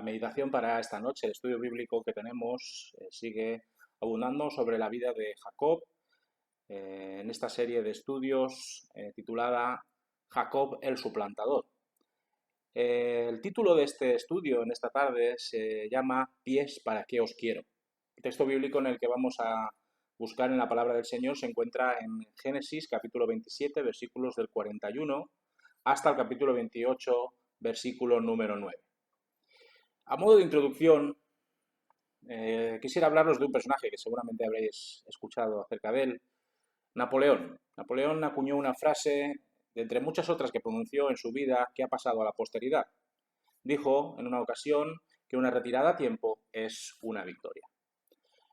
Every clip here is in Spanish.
La meditación para esta noche, el estudio bíblico que tenemos, sigue abundando sobre la vida de Jacob en esta serie de estudios titulada Jacob el suplantador. El título de este estudio en esta tarde se llama Pies para qué os quiero. El texto bíblico en el que vamos a buscar en la palabra del Señor se encuentra en Génesis capítulo 27, versículos del 41 hasta el capítulo 28, versículo número 9. A modo de introducción, quisiera hablaros de un personaje que seguramente habréis escuchado acerca de él, Napoleón. Napoleón acuñó una frase de entre muchas otras que pronunció en su vida que ha pasado a la posteridad. Dijo en una ocasión que una retirada a tiempo es una victoria.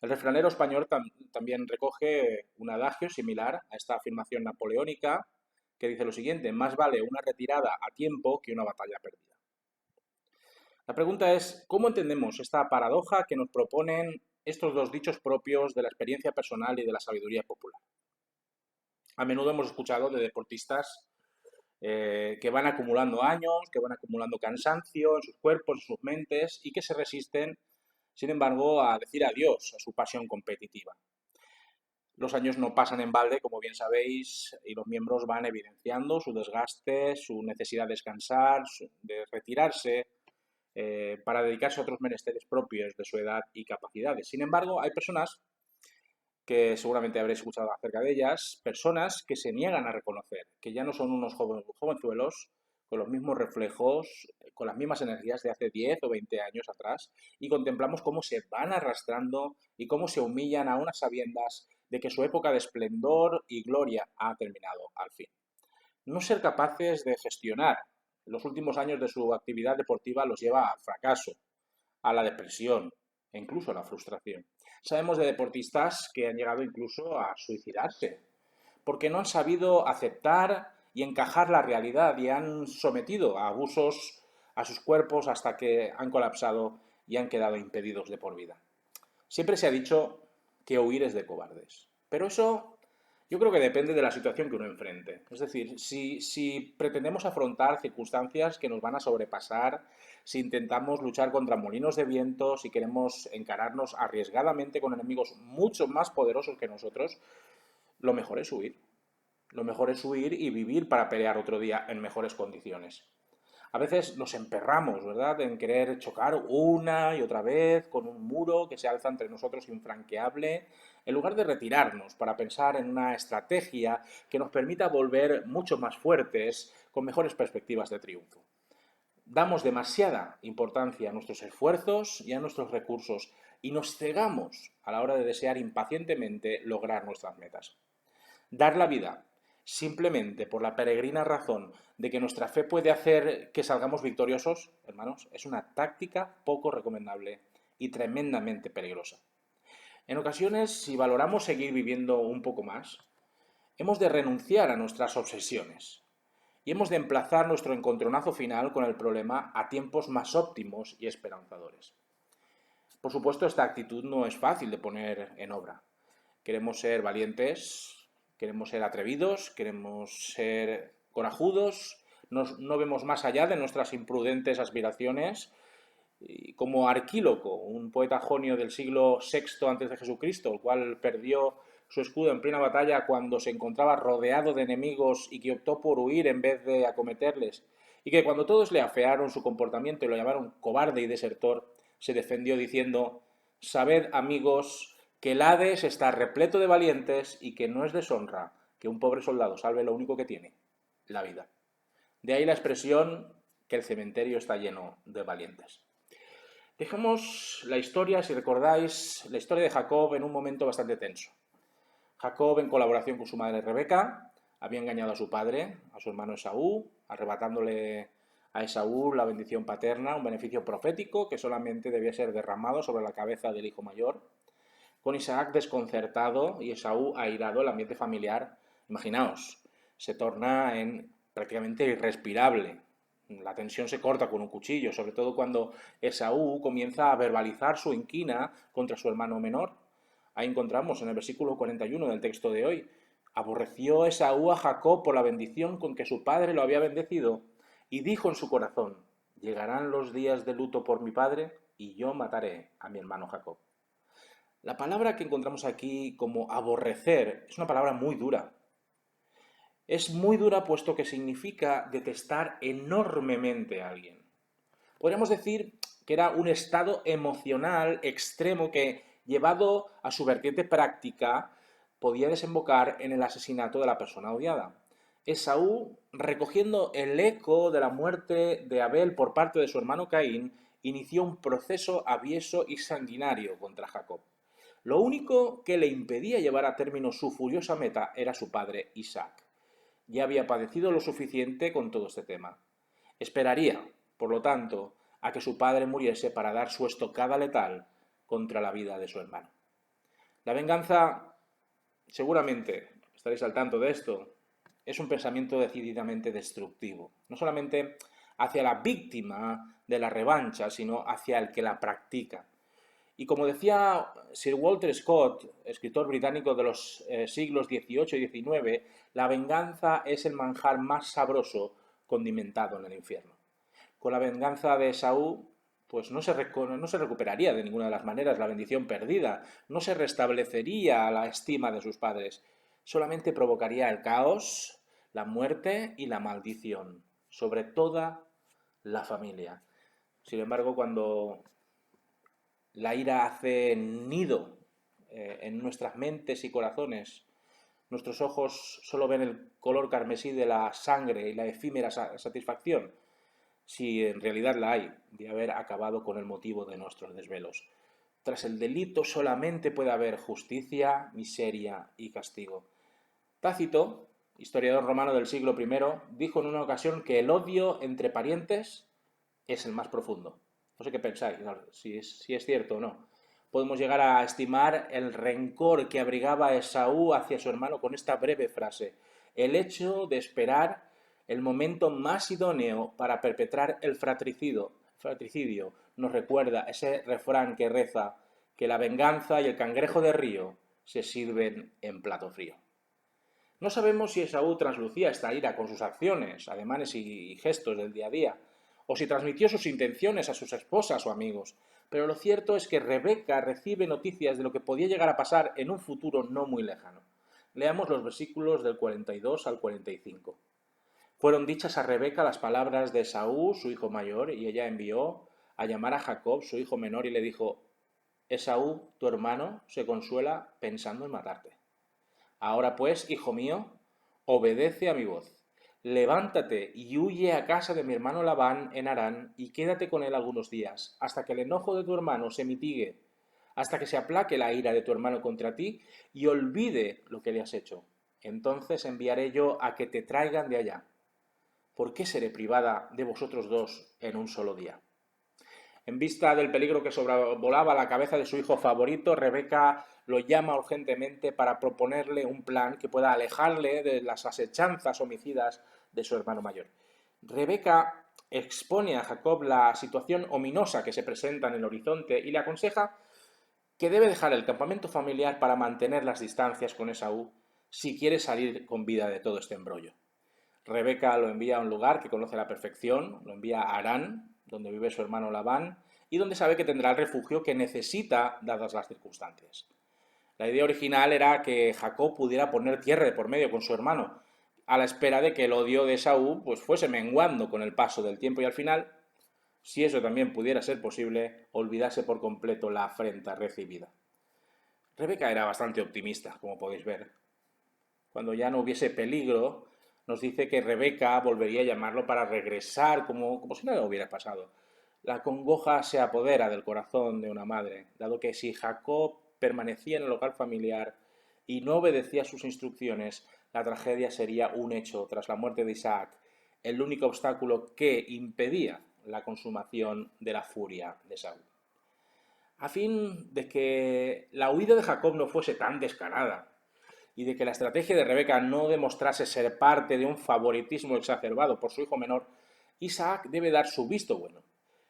El refranero español también recoge un adagio similar a esta afirmación napoleónica que dice lo siguiente: más vale una retirada a tiempo que una batalla perdida. La pregunta es, ¿cómo entendemos esta paradoja que nos proponen estos dos dichos propios de la experiencia personal y de la sabiduría popular? A menudo hemos escuchado de deportistas que van acumulando años, que van acumulando cansancio en sus cuerpos, en sus mentes y que se resisten, sin embargo, a decir adiós a su pasión competitiva. Los años no pasan en balde, como bien sabéis, y los miembros van evidenciando su desgaste, su necesidad de descansar, de retirarse, para dedicarse a otros menesteres propios de su edad y capacidades. Sin embargo, hay personas que seguramente habréis escuchado acerca de ellas, personas que se niegan a reconocer que ya no son unos jovenzuelos con los mismos reflejos, con las mismas energías de hace 10 o 20 años atrás, y contemplamos cómo se van arrastrando y cómo se humillan a unas sabiendas de que su época de esplendor y gloria ha terminado al fin. No ser capaces de gestionar los últimos años de su actividad deportiva los lleva al fracaso, a la depresión e incluso a la frustración. Sabemos de deportistas que han llegado incluso a suicidarse porque no han sabido aceptar y encajar la realidad y han sometido a abusos a sus cuerpos hasta que han colapsado y han quedado impedidos de por vida. Siempre se ha dicho que huir es de cobardes, pero eso yo creo que depende de la situación que uno enfrente. Es decir, si pretendemos afrontar circunstancias que nos van a sobrepasar, si intentamos luchar contra molinos de viento, si queremos encararnos arriesgadamente con enemigos mucho más poderosos que nosotros, lo mejor es huir. Lo mejor es huir y vivir para pelear otro día en mejores condiciones. A veces nos emperramos, ¿verdad?, en querer chocar una y otra vez con un muro que se alza entre nosotros infranqueable, en lugar de retirarnos para pensar en una estrategia que nos permita volver mucho más fuertes, con mejores perspectivas de triunfo. Damos demasiada importancia a nuestros esfuerzos y a nuestros recursos y nos cegamos a la hora de desear impacientemente lograr nuestras metas. Dar la vida simplemente por la peregrina razón de que nuestra fe puede hacer que salgamos victoriosos, hermanos, es una táctica poco recomendable y tremendamente peligrosa. En ocasiones, si valoramos seguir viviendo un poco más, hemos de renunciar a nuestras obsesiones y hemos de emplazar nuestro encontronazo final con el problema a tiempos más óptimos y esperanzadores. Por supuesto, esta actitud no es fácil de poner en obra. Queremos ser valientes, queremos ser atrevidos, queremos ser corajudos, no vemos más allá de nuestras imprudentes aspiraciones. Y como Arquíloco, un poeta jonio del siglo VI antes de Jesucristo, el cual perdió su escudo en plena batalla cuando se encontraba rodeado de enemigos y que optó por huir en vez de acometerles, y que cuando todos le afearon su comportamiento y lo llamaron cobarde y desertor, se defendió diciendo: sabed, amigos, que el Hades está repleto de valientes y que no es deshonra que un pobre soldado salve lo único que tiene, la vida. De ahí la expresión que el cementerio está lleno de valientes. Dejemos la historia, si recordáis, la historia de Jacob en un momento bastante tenso. Jacob, en colaboración con su madre Rebeca, había engañado a su padre, a su hermano Esaú, arrebatándole a Esaú la bendición paterna, un beneficio profético que solamente debía ser derramado sobre la cabeza del hijo mayor. Con Isaac desconcertado y Esaú airado, el ambiente familiar, imaginaos, se torna en prácticamente irrespirable. La tensión se corta con un cuchillo, sobre todo cuando Esaú comienza a verbalizar su inquina contra su hermano menor. Ahí encontramos en el versículo 41 del texto de hoy: aborreció Esaú a Jacob por la bendición con que su padre lo había bendecido y dijo en su corazón: Llegarán los días de luto por mi padre y yo mataré a mi hermano Jacob. La palabra que encontramos aquí como aborrecer es una palabra muy dura. Es muy dura puesto que significa detestar enormemente a alguien. Podríamos decir que era un estado emocional extremo que, llevado a su vertiente práctica, podía desembocar en el asesinato de la persona odiada. Esaú, recogiendo el eco de la muerte de Abel por parte de su hermano Caín, inició un proceso avieso y sanguinario contra Jacob. Lo único que le impedía llevar a término su furiosa meta era su padre Isaac. Ya había padecido lo suficiente con todo este tema. Esperaría, por lo tanto, a que su padre muriese para dar su estocada letal contra la vida de su hermano. La venganza, seguramente estaréis al tanto de esto, es un pensamiento decididamente destructivo, no solamente hacia la víctima de la revancha, sino hacia el que la practica. Y como decía Sir Walter Scott, escritor británico de los siglos XVIII y XIX, la venganza es el manjar más sabroso condimentado en el infierno. Con la venganza de Esaú, pues no se recuperaría de ninguna de las maneras la bendición perdida, no se restablecería la estima de sus padres, solamente provocaría el caos, la muerte y la maldición sobre toda la familia. Sin embargo, cuando la ira hace nido en nuestras mentes y corazones, nuestros ojos solo ven el color carmesí de la sangre y la efímera satisfacción, si en realidad la hay, de haber acabado con el motivo de nuestros desvelos. Tras el delito solamente puede haber justicia, miseria y castigo. Tácito, historiador romano del siglo I, dijo en una ocasión que el odio entre parientes es el más profundo. No sé qué pensáis, si es cierto o no. Podemos llegar a estimar el rencor que abrigaba Esaú hacia su hermano con esta breve frase: el hecho de esperar el momento más idóneo para perpetrar el fratricidio nos recuerda ese refrán que reza que la venganza y el cangrejo de río se sirven en plato frío. No sabemos si Esaú traslucía esta ira con sus acciones, ademanes y gestos del día a día, o si transmitió sus intenciones a sus esposas o amigos, pero lo cierto es que Rebeca recibe noticias de lo que podía llegar a pasar en un futuro no muy lejano. Leamos los versículos del 42 al 45. Fueron dichas a Rebeca las palabras de Esaú, su hijo mayor, y ella envió a llamar a Jacob, su hijo menor, y le dijo: Esaú, tu hermano, se consuela pensando en matarte. Ahora pues, hijo mío, obedece a mi voz. Levántate y huye a casa de mi hermano Labán en Harán y quédate con él algunos días, hasta que el enojo de tu hermano se mitigue, hasta que se aplaque la ira de tu hermano contra ti y olvide lo que le has hecho. Entonces enviaré yo a que te traigan de allá. ¿Por qué seré privada de vosotros dos en un solo día? En vista del peligro que sobrevolaba la cabeza de su hijo favorito, Rebeca lo llama urgentemente para proponerle un plan que pueda alejarle de las asechanzas homicidas de su hermano mayor. Rebeca expone a Jacob la situación ominosa que se presenta en el horizonte y le aconseja que debe dejar el campamento familiar para mantener las distancias con Esaú si quiere salir con vida de todo este embrollo. Rebeca lo envía a un lugar que conoce a la perfección, lo envía a Harán, donde vive su hermano Labán, y donde sabe que tendrá el refugio que necesita dadas las circunstancias. La idea original era que Jacob pudiera poner tierra de por medio con su hermano, a la espera de que el odio de Esaú pues, fuese menguando con el paso del tiempo y al final, si eso también pudiera ser posible, olvidarse por completo la afrenta recibida. Rebeca era bastante optimista, como podéis ver. Cuando ya no hubiese peligro, nos dice que Rebeca volvería a llamarlo para regresar como si nada hubiera pasado. La congoja se apodera del corazón de una madre, dado que si Jacob permanecía en el hogar familiar y no obedecía sus instrucciones, la tragedia sería un hecho tras la muerte de Isaac, el único obstáculo que impedía la consumación de la furia de Saúl. A fin de que la huida de Jacob no fuese tan descarada y de que la estrategia de Rebeca no demostrase ser parte de un favoritismo exacerbado por su hijo menor, Isaac debe dar su visto bueno,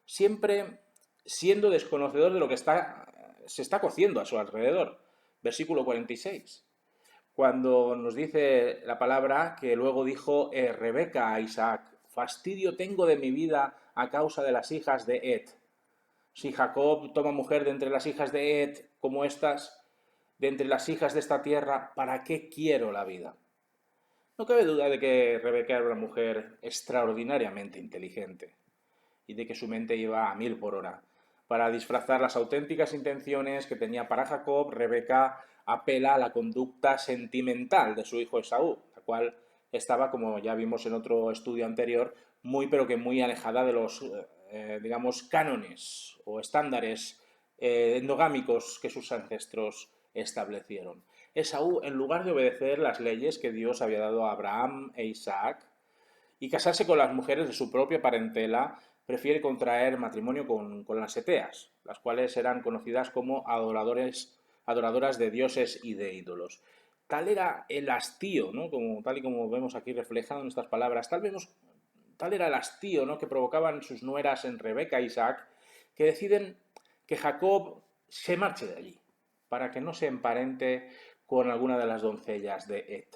siempre siendo desconocedor de lo que se está cociendo a su alrededor. Versículo 46. Cuando nos dice la palabra que luego dijo Rebeca a Isaac: fastidio tengo de mi vida a causa de las hijas de Ed. Si Jacob toma mujer de entre las hijas de Ed, como estas, de entre las hijas de esta tierra, ¿para qué quiero la vida? No cabe duda de que Rebeca era una mujer extraordinariamente inteligente y de que su mente iba a 1000 por hora. Para disfrazar las auténticas intenciones que tenía para Jacob, Rebeca apela a la conducta sentimental de su hijo Esaú, la cual estaba, como ya vimos en otro estudio anterior, muy pero que muy alejada de los, digamos, cánones o estándares endogámicos que sus ancestros establecieron. Esaú, en lugar de obedecer las leyes que Dios había dado a Abraham e Isaac y casarse con las mujeres de su propia parentela, prefiere contraer matrimonio con las eteas, las cuales eran conocidas como adoradoras de dioses y de ídolos. Tal era el hastío, ¿no? Tal y como vemos aquí reflejado en estas palabras, tal era el hastío, ¿no?, que provocaban sus nueras en Rebeca e Isaac, que deciden que Jacob se marche de allí, para que no se emparente con alguna de las doncellas de Ed.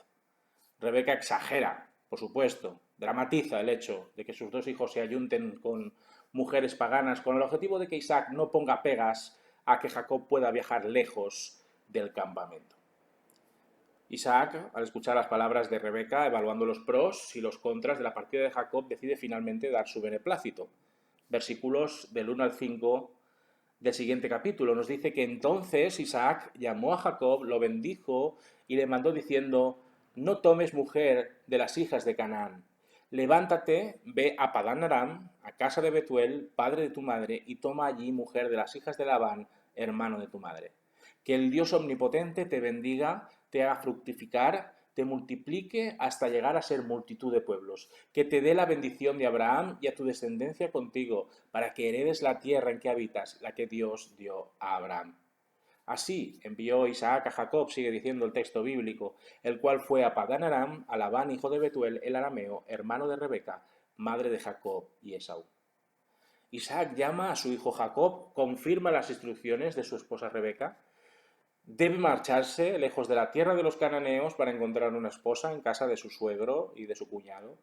Rebeca exagera, por supuesto, dramatiza el hecho de que sus dos hijos se ayunten con mujeres paganas con el objetivo de que Isaac no ponga pegas a que Jacob pueda viajar lejos del campamento. Isaac, al escuchar las palabras de Rebeca, evaluando los pros y los contras de la partida de Jacob, decide finalmente dar su beneplácito. Versículos del 1 al 5 del siguiente capítulo nos dice que entonces Isaac llamó a Jacob, lo bendijo y le mandó diciendo: no tomes mujer de las hijas de Canaán. Levántate, ve a Padán Aram, a casa de Betuel, padre de tu madre, y toma allí mujer de las hijas de Labán, hermano de tu madre. Que el Dios omnipotente te bendiga, te haga fructificar, te multiplique hasta llegar a ser multitud de pueblos, que te dé la bendición de Abraham y a tu descendencia contigo, para que heredes la tierra en que habitas, la que Dios dio a Abraham. Así envió Isaac a Jacob, sigue diciendo el texto bíblico, el cual fue a Padán Aram, a Labán, hijo de Betuel, el arameo, hermano de Rebeca, madre de Jacob y Esaú. Isaac llama a su hijo Jacob, confirma las instrucciones de su esposa Rebeca, debe marcharse lejos de la tierra de los cananeos para encontrar una esposa en casa de su suegro y de su cuñado.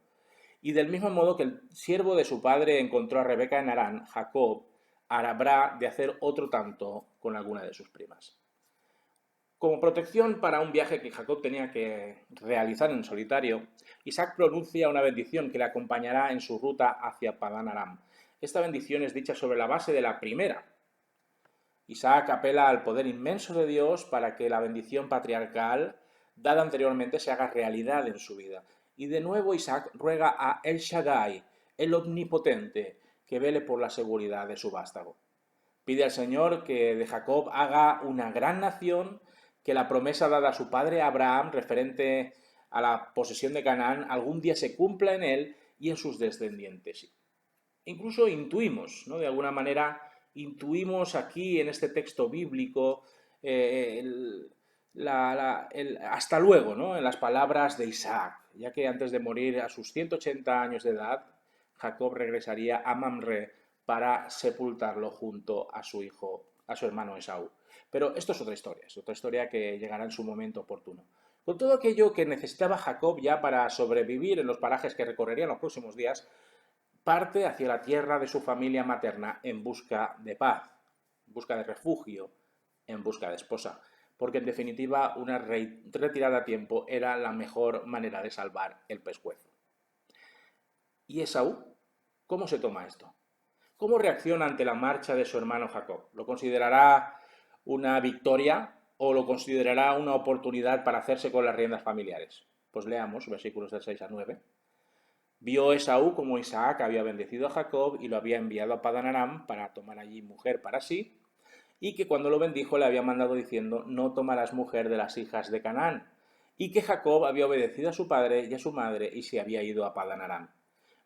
Y del mismo modo que el siervo de su padre encontró a Rebeca en Harán, Jacob habrá de hacer otro tanto con alguna de sus primas. Como protección para un viaje que Jacob tenía que realizar en solitario, Isaac pronuncia una bendición que le acompañará en su ruta hacia Padán Aram. Esta bendición es dicha sobre la base de la primera. Isaac apela al poder inmenso de Dios para que la bendición patriarcal dada anteriormente se haga realidad en su vida. Y de nuevo Isaac ruega a El Shaddai, el omnipotente, que vele por la seguridad de su vástago. Pide al Señor que de Jacob haga una gran nación, que la promesa dada a su padre Abraham referente a la posesión de Canaán algún día se cumpla en él y en sus descendientes. Incluso intuimos, ¿no?, de alguna manera, intuimos aquí en este texto bíblico hasta luego, ¿no?, en las palabras de Isaac, ya que antes de morir a sus 180 años de edad, Jacob regresaría a Mamre para sepultarlo junto a su hijo, a su hermano Esaú. Pero esto es otra historia que llegará en su momento oportuno. Con todo aquello que necesitaba Jacob ya para sobrevivir en los parajes que recorrería en los próximos días, parte hacia la tierra de su familia materna en busca de paz, en busca de refugio, en busca de esposa, porque en definitiva una retirada a tiempo era la mejor manera de salvar el pescuezo. ¿Y Esaú? ¿Cómo se toma esto? ¿Cómo reacciona ante la marcha de su hermano Jacob? ¿Lo considerará una victoria o lo considerará una oportunidad para hacerse con las riendas familiares? Pues leamos versículos del 6 al 9. Vio Esaú como Isaac había bendecido a Jacob y lo había enviado a Padán Aram para tomar allí mujer para sí, y que cuando lo bendijo le había mandado diciendo: no tomarás mujer de las hijas de Canaán, y que Jacob había obedecido a su padre y a su madre y se había ido a Padán Aram.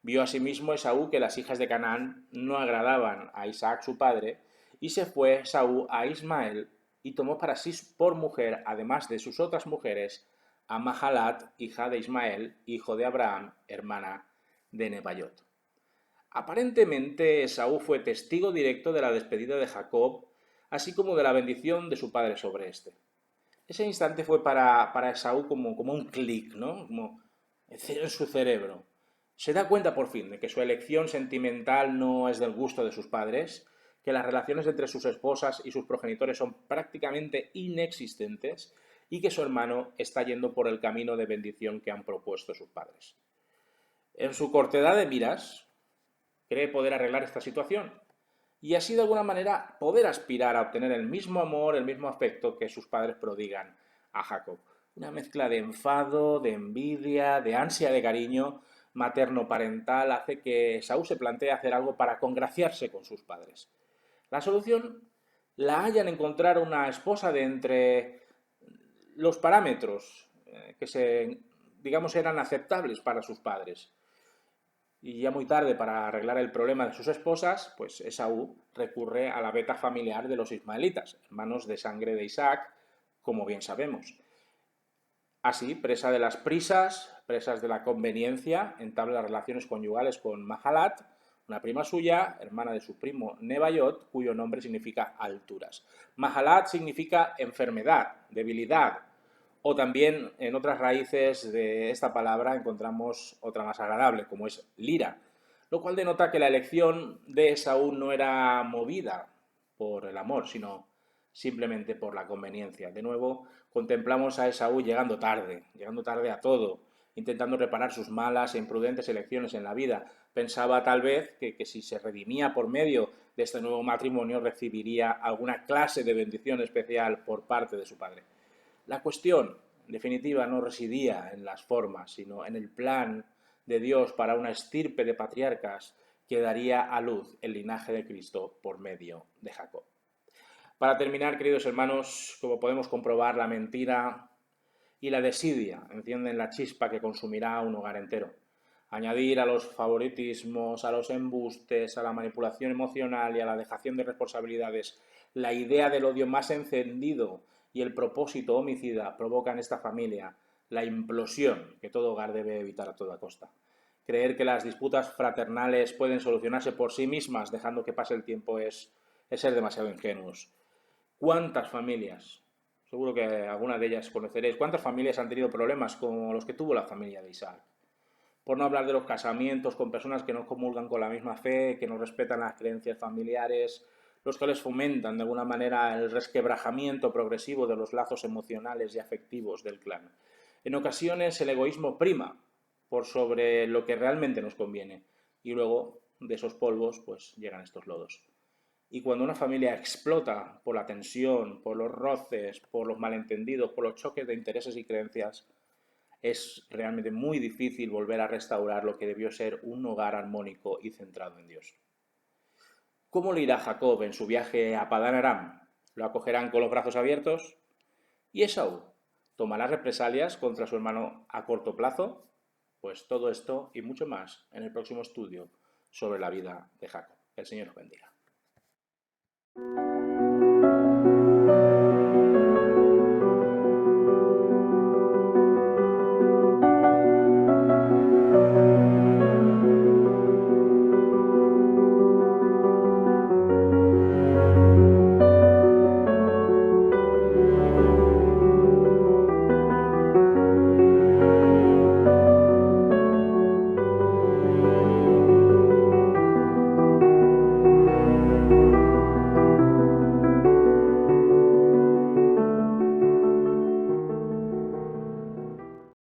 Vio asimismo Esaú que las hijas de Canaán no agradaban a Isaac su padre, y se fue Esaú a Ismael y tomó para sí por mujer, además de sus otras mujeres, a Mahalat, hija de Ismael, hijo de Abraham, hermana de Nebaiot. Aparentemente Esaú fue testigo directo de la despedida de Jacob, así como de la bendición de su padre sobre éste. Ese instante fue para Esaú como un clic, ¿no?, como en su cerebro. Se da cuenta por fin de que su elección sentimental no es del gusto de sus padres, que las relaciones entre sus esposas y sus progenitores son prácticamente inexistentes y que su hermano está yendo por el camino de bendición que han propuesto sus padres. En su cortedad de miras, cree poder arreglar esta situación y así de alguna manera poder aspirar a obtener el mismo amor, el mismo afecto que sus padres prodigan a Jacob. Una mezcla de enfado, de envidia, de ansia de cariño materno-parental hace que Saúl se plantee hacer algo para congraciarse con sus padres. La solución la halla en encontrar una esposa de entre los parámetros digamos, eran aceptables para sus padres. Y ya muy tarde, para arreglar el problema de sus esposas, pues Esaú recurre a la veta familiar de los ismaelitas, hermanos de sangre de Isaac, como bien sabemos. Así, presa de las prisas, presas de la conveniencia, entabla relaciones conyugales con Mahalat, una prima suya, hermana de su primo Nebaiot, cuyo nombre significa alturas. Mahalat significa enfermedad, debilidad, o también en otras raíces de esta palabra encontramos otra más agradable, como es lira, lo cual denota que la elección de Esaú no era movida por el amor, sino simplemente por la conveniencia. De nuevo, contemplamos a Esaú llegando tarde a todo, intentando reparar sus malas e imprudentes elecciones en la vida. Pensaba tal vez que si se redimía por medio de este nuevo matrimonio recibiría alguna clase de bendición especial por parte de su padre. La cuestión, en definitiva, no residía en las formas, sino en el plan de Dios para una estirpe de patriarcas que daría a luz el linaje de Cristo por medio de Jacob. Para terminar, queridos hermanos, como podemos comprobar, la mentira y la desidia encienden la chispa que consumirá un hogar entero. Añadir a los favoritismos, a los embustes, a la manipulación emocional y a la dejación de responsabilidades la idea del odio más encendido y el propósito homicida provoca en esta familia la implosión que todo hogar debe evitar a toda costa. Creer que las disputas fraternales pueden solucionarse por sí mismas dejando que pase el tiempo es ser demasiado ingenuos. ¿Cuántas familias? Seguro que alguna de ellas conoceréis. ¿Cuántas familias han tenido problemas como los que tuvo la familia de Isaac? Por no hablar de los casamientos con personas que no comulgan con la misma fe, que no respetan las creencias familiares, los que les fomentan de alguna manera el resquebrajamiento progresivo de los lazos emocionales y afectivos del clan. En ocasiones el egoísmo prima por sobre lo que realmente nos conviene y luego de esos polvos pues llegan estos lodos. Y cuando una familia explota por la tensión, por los roces, por los malentendidos, por los choques de intereses y creencias, es realmente muy difícil volver a restaurar lo que debió ser un hogar armónico y centrado en Dios. ¿Cómo le irá Jacob en su viaje a Padán Aram? ¿Lo acogerán con los brazos abiertos? ¿Y Esaú tomará represalias contra su hermano a corto plazo? Pues todo esto y mucho más en el próximo estudio sobre la vida de Jacob. Que el Señor os bendiga.